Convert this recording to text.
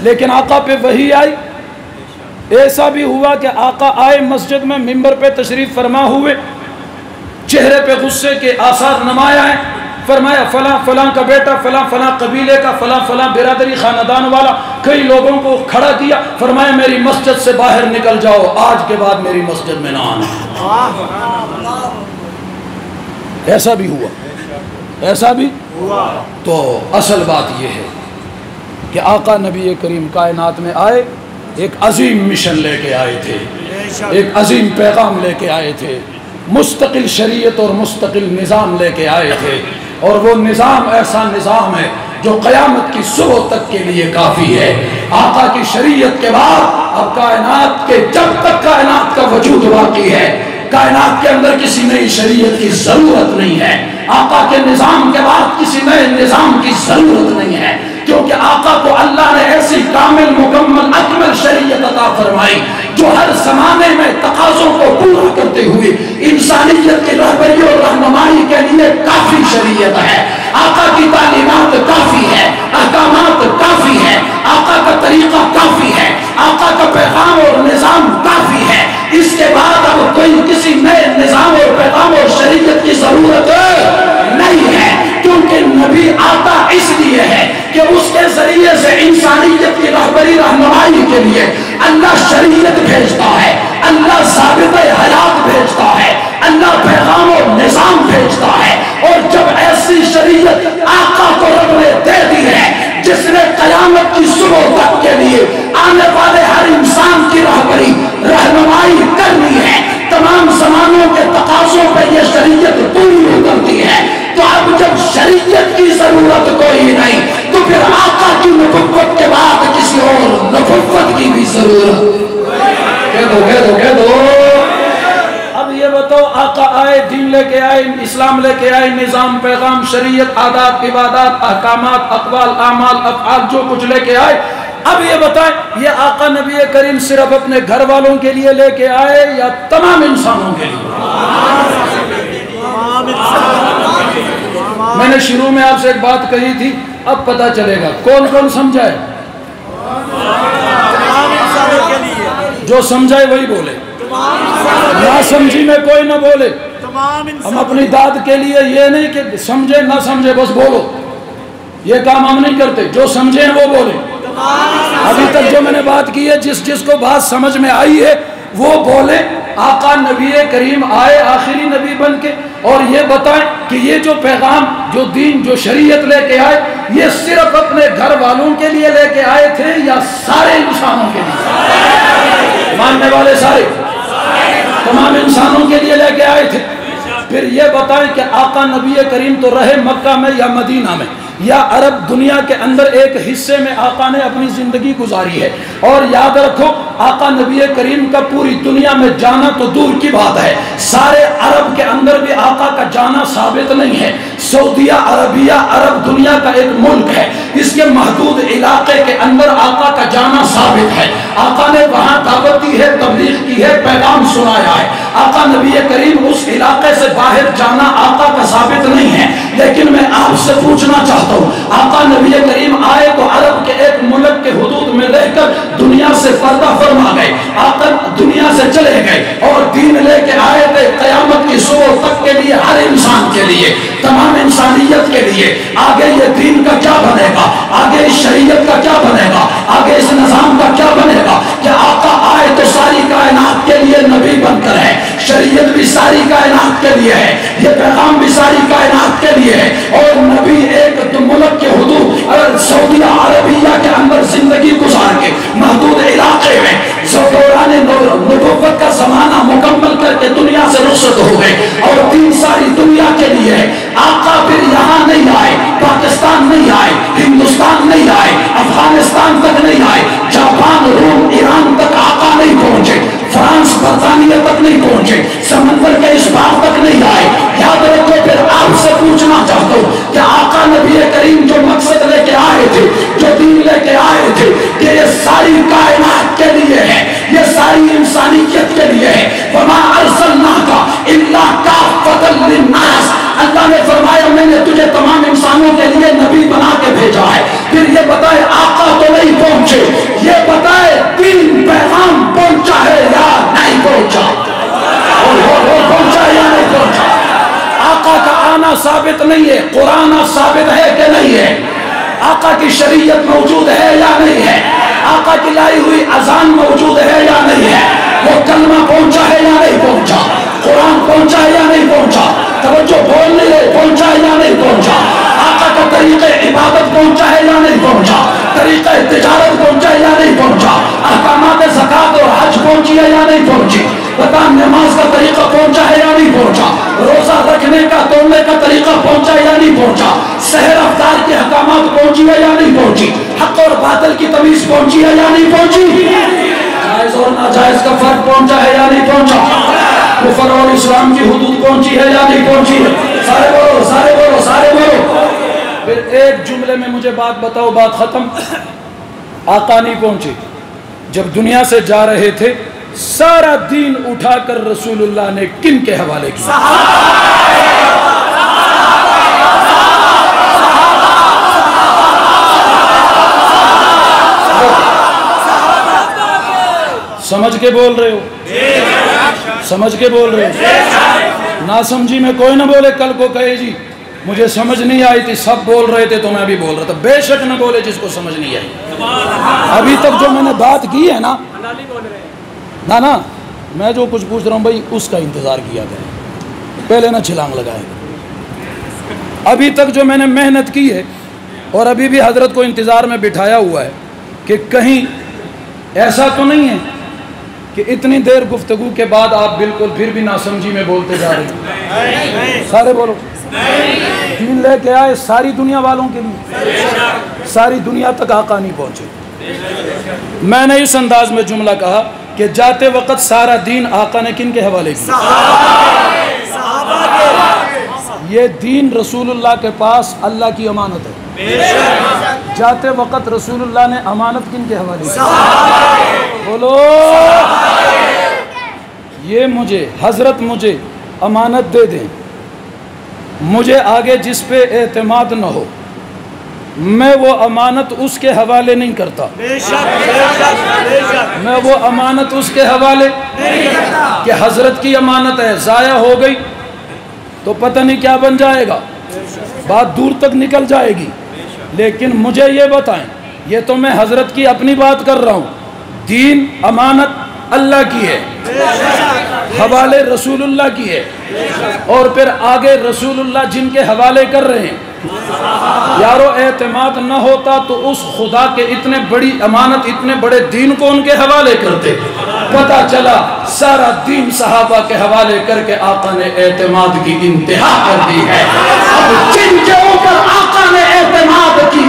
لیکن آقا پہ وحی آئی. ایسا بھی ہوا کہ آقا آئے مسجد میں، ممبر پہ تشریف فرما ہوئے، چہرے پہ غصے کے آثار نمایاں ہیں. فرمایا فلاں فلاں کا بیٹا، فلاں فلاں قبیلے کا، فلاں فلاں برادری خاندان والا، کئی لوگوں کو کھڑا کیا. فرمایا میری مسجد سے باہر نکل جاؤ، آج کے بعد میری مسجد میں نہ آنا. ایسا بھی ہوا، ایسا بھی ہوا. تو اصل بات یہ ہے کہ آقا نبی کریم کائنات میں آئے، ایک عظیم مشن لے کے آئے تھے، ایک عظیم پیغام لے کے آئے تھے، مستقل شریعت اور مستقل نظام لے کے آئے تھے. اور وہ نظام ایسا نظام ہے جو قیامت کی صبح تک کے لیے کافی ہے. آقا کی شریعت کے بعد اب کائنات کے، جب تک کائنات کا وجود باقی ہے، کائنات کے اندر کسی نئی شریعت کی ضرورت نہیں ہے. آقا کے نظام کے بعد کسی نئے نظام کی ضرورت نہیں ہے، کیونکہ آقا کو اللہ نے ایسی کامل مکمل اکمل شریعت عطا فرمائی جو ہر زمانے میں تقاضوں کو پورا کرتے ہوئے انسانیت کی رہبری اور رہنمائی کے لیے کافی شریعت ہے. آقا کی تعلیمات کافی ہے، احکامات کافی ہے، آقا کا طریقہ کافی ہے، آقا کا پیغام اور نظام کافی ہے. اس کے بعد اب کوئی کسی نئے نظام اور پیغام اور شریعت کی ضرورت نہیں ہے، کیونکہ نبی آتا اس لیے ہے کہ اس کے ذریعے سے انسانیت کی رہبری رہنمائی کے لیے اللہ شریعت بھیجتا ہے، اللہ ضابطۂ حیات بھیجتا ہے، اللہ پیغام اور نظام بھیجتا ہے. اور جب ایسی شریعت آقا کو رب نے دے دی ہے جس نے قیامت کی صبح تک کے لیے آنے والے ہر انسان کی رہبری رہنمائی کرنی ہے، تمام زمانوں کے تقاضوں پہ یہ شریعت پوری اترتی ہے، تو اب جب شریعت کی ضرورت کوئی نہیں تو پھر آقا کی نبوت کے بعد کسی اور نبوت کی بھی ضرورت. کہہ دو. اب یہ بتاؤ، آقا آئے، دین لے کے آئے، اسلام لے کے آئے، نظام، پیغام، شریعت، عادات، عبادات، احکامات، اقوال، اعمال، افعال، جو کچھ لے کے آئے. اب یہ بتائیں، یہ آقا نبی کریم صرف اپنے گھر والوں کے لیے لے کے آئے یا تمام انسانوں کے لیے؟ میں نے شروع میں آپ سے ایک بات کہی تھی، اب پتہ چلے گا کون کون سمجھائے. جو سمجھائے وہی بولے، نہ سمجھی میں کوئی نہ بولے. ہم اپنی داد کے لیے یہ نہیں کہ سمجھے نہ سمجھے بس بولو، یہ کام ہم نہیں کرتے. جو سمجھے ہیں وہ بولے. ابھی تک جو میں نے بات کی ہے، جس کو بات سمجھ میں آئی ہے وہ بولے. آقا نبی کریم آئے آخری نبی بن کے، اور یہ بتائیں کہ یہ جو پیغام، جو دین، جو شریعت لے کے آئے، یہ صرف اپنے گھر والوں کے لیے لے کے آئے تھے یا سارے انسانوں کے لیے؟ ماننے والے سارے، تمام انسانوں کے لیے لے کے آئے تھے. پھر یہ بتائیں کہ آقا نبی کریم تو رہے مکہ میں یا مدینہ میں یا عرب دنیا کے اندر ایک حصے میں آقا نے اپنی زندگی گزاری ہے. اور یاد رکھو، آقا نبی کریم کا پوری دنیا میں جانا تو دور کی بات ہے، سارے عرب کے اندر بھی آقا کا جانا ثابت نہیں ہے. سعودیہ عربیہ عرب دنیا کا ایک ملک ہے، اس کے محدود علاقے کے اندر آقا کا جانا ثابت ہے. آقا نے وہاں دعوت دی ہے، تبلیغ کی ہے، پیغام سنایا ہے. آقا نبی کریم اس علاقے سے باہر جانا آقا کا ثابت نہیں ہے. لیکن میں آپ سے پوچھنا چاہتا ہوں، آقا نبی کریم آئے تو عرب کے ایک ملک کے حدود میں رہ کر دنیا سے پردہ فرما گئے. آقا دنیا سے چلے گئے اور دین لے کے آئے تھے قیامت کی صبح تک کے لیے، ہر انسان کے لیے، تمام انسانیت کے لیے. آگے یہ دین کا کیا بنے گا، آگے اس شریعت کا کیا بنے گا، آگے اس نظام کا کیا بنے گا کہ آقا آئے تو ساری کائنات کے لیے نبی بن کر ہے، شریعت بھی ساری کائنات کے لیے ہے، یہ پیغام بھی ساری کائنات کے لیے ہے. اور نبی ایک ملک کے حدود سعودیہ عربیہ کے اندر زندگی گزار کے محدود علاقے میں دوران نبوت کا زمانہ مکمل کر کے دنیا سے رخصت ہو گئے اور دین ساری دنیا کے لیے ہے. آقا پھر یہاں نہیں آئے، پاکستان نہیں آئے، ہندوستان نہیں آئے، افغانستان تک نہیں آئے، جاپان، روم، ایران تک آقا نہیں پہنچے، فرانس، برطانیہ تک نہیں پہنچے، سمندر کے اس پار تک نہیں آئے. یاد رکھو، پھر آپ سے پوچھنا چاہتا ہوں کہ آقا نبی کریم جو مقصد لے کے آئے تھے، جو دین لے کے آئے تھے، کہ یہ ساری کائنات کے لیے ہے، یہ ساری انسانیت کے لیے ہے. وَمَا أَرْسَلْنَاكَ إِلَّا كَافَّةً لِلنَّاسِ، اللہ نے فرمایا میں نے تجھے تمام انسانوں کے لیے نبی بنا کے بھیجا ہے. پھر یہ بتائے آقا تو نہیں پہنچے، پہنچی ہے یا نہیں پہنچی؟ بتا نماز کا طریقہ پہنچا ہے یا نہیں پہنچا؟ روزہ رکھنے کا توڑنے کا طریقہ پہنچا یا نہیں پہنچا؟ سحر افطار کے احکامات پہنچی ہے یا نہیں پہنچی؟ حق اور باطل کی تمیز پہنچی ہے یا نہیں پہنچی؟ جائز اور ناجائز کا فرق پہنچا ہے یا نہیں پہنچا؟ کفر اور اسلام کی حدود پہنچی ہے یا نہیں پہنچی؟ سارے بولو سارے بولو سارے بولو. پھر ایک جملے میں مجھے بات بتاؤ، بات ختم. آقا نہیں پہنچے، جب دنیا سے جا رہے تھے سارا دین اٹھا کر رسول اللہ نے کن کے حوالے کیا؟ سمجھ کے بول رہے ہو؟ سمجھ کے بول رہے ہو؟ نہ سمجھی میں کوئی نہ بولے کل کو کہے جی مجھے سمجھ نہیں آئی تھی، سب بول رہے تھے تو میں بھی بول رہا تھا. بے شک نہ بولے جس کو سمجھ نہیں آئی. ابھی تک جو میں نے بات کی ہے نا میں جو کچھ پوچھ رہا ہوں بھائی اس کا انتظار کیا کریں، پہلے نہ چھلانگ لگائے. ابھی تک جو میں نے محنت کی ہے اور ابھی بھی حضرت کو انتظار میں بٹھایا ہوا ہے کہ کہیں ایسا تو نہیں ہے کہ اتنی دیر گفتگو کے بعد آپ بالکل پھر بھی ناسمجھی میں بولتے جا رہے ہیں. سارے بولو. دین لے کے آئے ساری دنیا والوں کے لیے، ساری دنیا تک آقا نہیں پہنچے. میں نے اس انداز میں جملہ کہا کہ جاتے وقت سارا دین آقا نے کن کے حوالے کیا؟ یہ دین رسول اللہ کے پاس اللہ کی امانت ہے. جاتے وقت رسول اللہ نے امانت کن کے حوالے کی؟ بولو. یہ مجھے حضرت مجھے امانت دے دیں، مجھے آگے جس پہ اعتماد نہ ہو میں وہ امانت اس کے حوالے نہیں کرتا. میں وہ امانت اس کے حوالے کہ حضرت کی امانت ہے، ضائع ہو گئی تو پتہ نہیں کیا بن جائے گا، بات دور تک نکل جائے گی. لیکن مجھے یہ بتائیں، یہ تو میں حضرت کی اپنی بات کر رہا ہوں، دین امانت اللہ کی ہے، حوالے رسول اللہ کی ہے، اور پھر آگے رسول اللہ جن کے حوالے کر رہے ہیں. یارو اعتماد نہ ہوتا تو اس خدا کے اتنے بڑی امانت اتنے بڑے دین کو ان کے حوالے کرتے. پتہ چلا سارا دین صحابہ کے حوالے کر کے آقا نے اعتماد کی انتہا کر دی ہے. اب جن کے اوپر آقا نے اعتماد کی